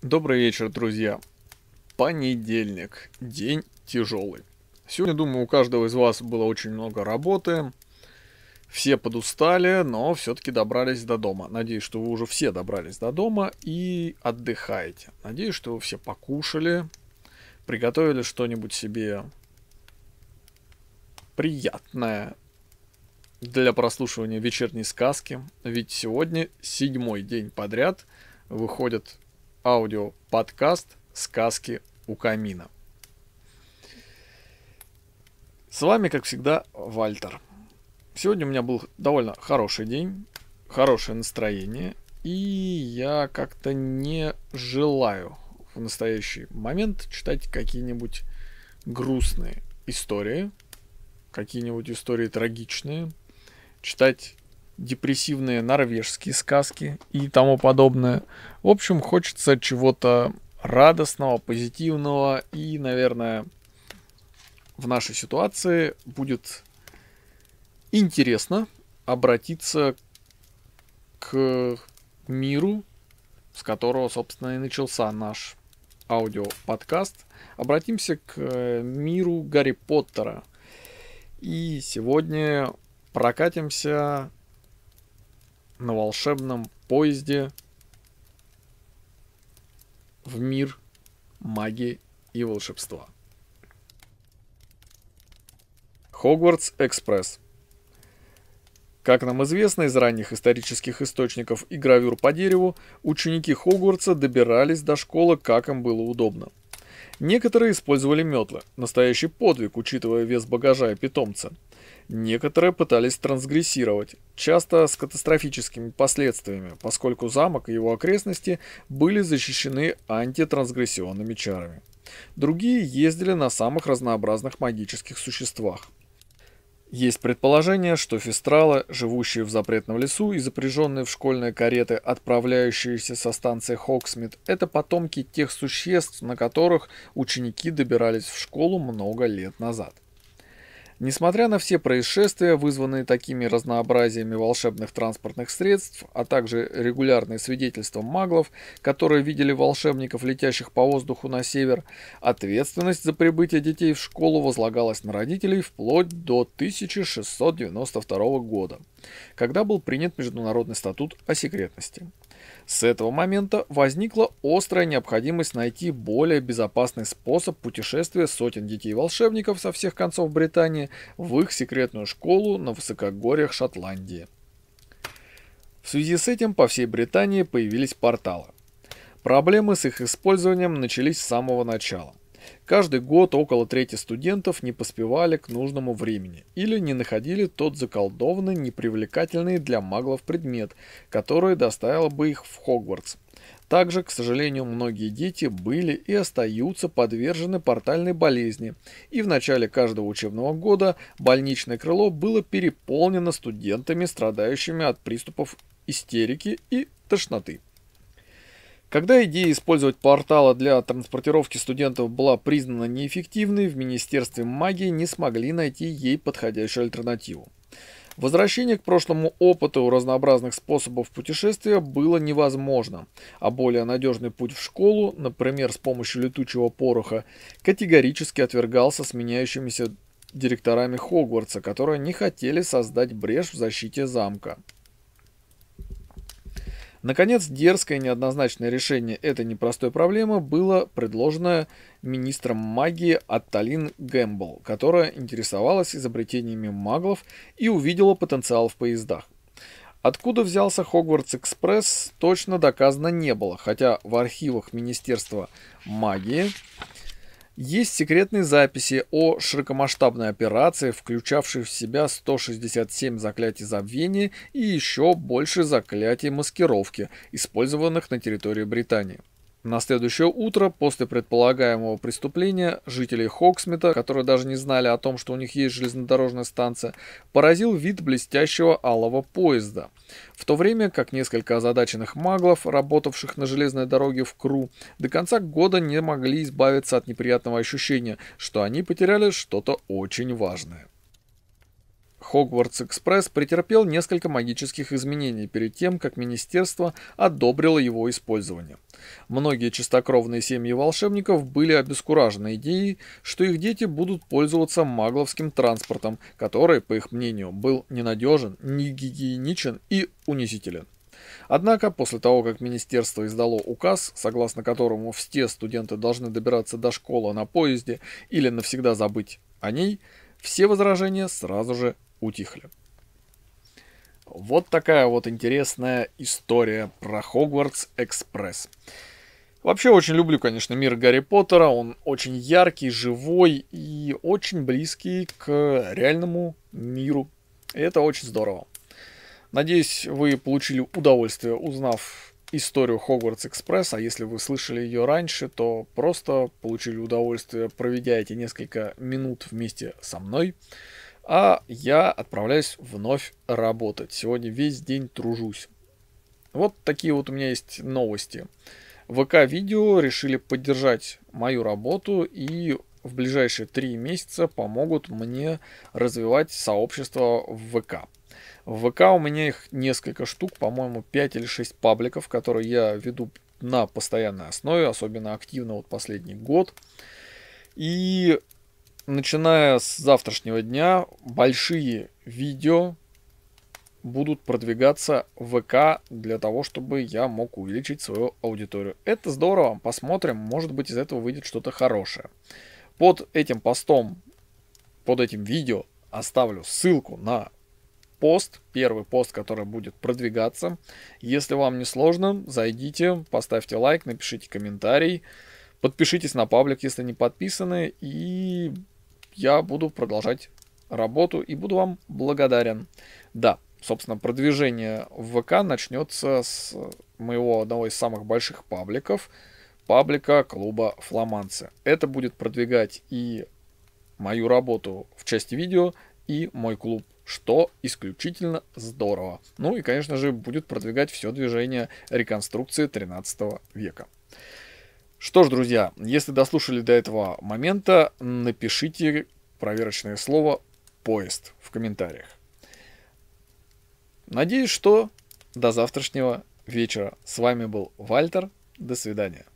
Добрый вечер, друзья. Понедельник. День тяжелый. Сегодня, думаю, у каждого из вас было очень много работы. Все подустали, но все-таки добрались до дома. Надеюсь, что вы уже все добрались до дома и отдыхаете. Надеюсь, что вы все покушали, приготовили что-нибудь себе приятное для прослушивания вечерней сказки. Ведь сегодня 7-й день подряд выходит аудиоподкаст «Сказки у камина». С вами, как всегда, Вальтер. Сегодня у меня был довольно хороший день, хорошее настроение, и я как-то не желаю в настоящий момент читать какие-нибудь грустные истории, какие-нибудь истории трагичные, читать депрессивные норвежские сказки и тому подобное. В общем, хочется чего-то радостного, позитивного, и, наверное, в нашей ситуации будет интересно обратиться к миру, с которого, собственно, и начался наш аудиоподкаст. Обратимся к миру Гарри Поттера. И сегодня прокатимся на волшебном поезде в мир магии и волшебства. Хогвартс-экспресс. Как нам известно из ранних исторических источников и гравюр по дереву, ученики Хогвартса добирались до школы, как им было удобно. Некоторые использовали метлы, настоящий подвиг, учитывая вес багажа и питомца. Некоторые пытались трансгрессировать, часто с катастрофическими последствиями, поскольку замок и его окрестности были защищены антитрансгрессионными чарами. Другие ездили на самых разнообразных магических существах. Есть предположение, что фистралы, живущие в запретном лесу и запряженные в школьные кареты, отправляющиеся со станции Хогсмит, это потомки тех существ, на которых ученики добирались в школу много лет назад. Несмотря на все происшествия, вызванные такими разнообразиями волшебных транспортных средств, а также регулярные свидетельства маглов, которые видели волшебников, летящих по воздуху на север, ответственность за прибытие детей в школу возлагалась на родителей вплоть до 1692 года, когда был принят Международный статут о секретности. С этого момента возникла острая необходимость найти более безопасный способ путешествия сотен детей-волшебников со всех концов Британии в их секретную школу на высокогорьях Шотландии. В связи с этим по всей Британии появились порталы. Проблемы с их использованием начались с самого начала. Каждый год около трети студентов не поспевали к нужному времени или не находили тот заколдованный, непривлекательный для маглов предмет, который доставил бы их в Хогвартс. Также, к сожалению, многие дети были и остаются подвержены портальной болезни, и в начале каждого учебного года больничное крыло было переполнено студентами, страдающими от приступов истерики и тошноты. Когда идея использовать порталы для транспортировки студентов была признана неэффективной, в Министерстве магии не смогли найти ей подходящую альтернативу. Возвращение к прошлому опыту разнообразных способов путешествия было невозможно, а более надежный путь в школу, например, с помощью летучего пороха, категорически отвергался сменяющимися директорами Хогвартса, которые не хотели создать брешь в защите замка. Наконец, дерзкое и неоднозначное решение этой непростой проблемы было предложено министром магии Атталин Гэмбл, которая интересовалась изобретениями маглов и увидела потенциал в поездах. Откуда взялся Хогвартс-экспресс, точно доказано не было, хотя в архивах Министерства магии есть секретные записи о широкомасштабной операции, включавшей в себя 167 заклятий забвения и еще больше заклятий маскировки, использованных на территории Британии. На следующее утро, после предполагаемого преступления, жителей Хогсмита, которые даже не знали о том, что у них есть железнодорожная станция, поразил вид блестящего алого поезда. В то время как несколько озадаченных маглов, работавших на железной дороге в Кру, до конца года не могли избавиться от неприятного ощущения, что они потеряли что-то очень важное. Хогвартс-экспресс претерпел несколько магических изменений перед тем, как министерство одобрило его использование. Многие чистокровные семьи волшебников были обескуражены идеей, что их дети будут пользоваться магловским транспортом, который, по их мнению, был ненадежен, негигиеничен и унизителен. Однако, после того, как министерство издало указ, согласно которому все студенты должны добираться до школы на поезде или навсегда забыть о ней, все возражения сразу же утихли. Вот такая вот интересная история про Хогвартс-экспресс. Вообще очень люблю, конечно, мир Гарри Поттера. Он очень яркий, живой и очень близкий к реальному миру. И это очень здорово. Надеюсь, вы получили удовольствие, узнав историю Хогвартс-экспресс, а если вы слышали ее раньше, то просто получили удовольствие, проведя эти несколько минут вместе со мной. А я отправляюсь вновь работать. Сегодня весь день тружусь. Вот такие вот у меня есть новости. ВК-видео решили поддержать мою работу и в ближайшие 3 месяца помогут мне развивать сообщество в ВК. В ВК у меня их несколько штук, по-моему, 5 или 6 пабликов, которые я веду на постоянной основе, особенно активно вот последний год. И начиная с завтрашнего дня большие видео будут продвигаться в ВК для того, чтобы я мог увеличить свою аудиторию. Это здорово, посмотрим, может быть из этого выйдет что-то хорошее. Под этим постом, под этим видео оставлю ссылку на пост, первый пост, который будет продвигаться. Если вам не сложно, зайдите, поставьте лайк, напишите комментарий, подпишитесь на паблик, если не подписаны, и я буду продолжать работу и буду вам благодарен. Да, собственно, продвижение в ВК начнется с моего одного из самых больших пабликов, паблика клуба Фламанцы. Это будет продвигать и мою работу в части видео, и мой клуб, что исключительно здорово. Ну и, конечно же, будет продвигать все движение реконструкции 13 века. Что ж, друзья, если дослушали до этого момента, напишите проверочное слово «поезд» в комментариях. Надеюсь, что до завтрашнего вечера. С вами был Вальтер. До свидания.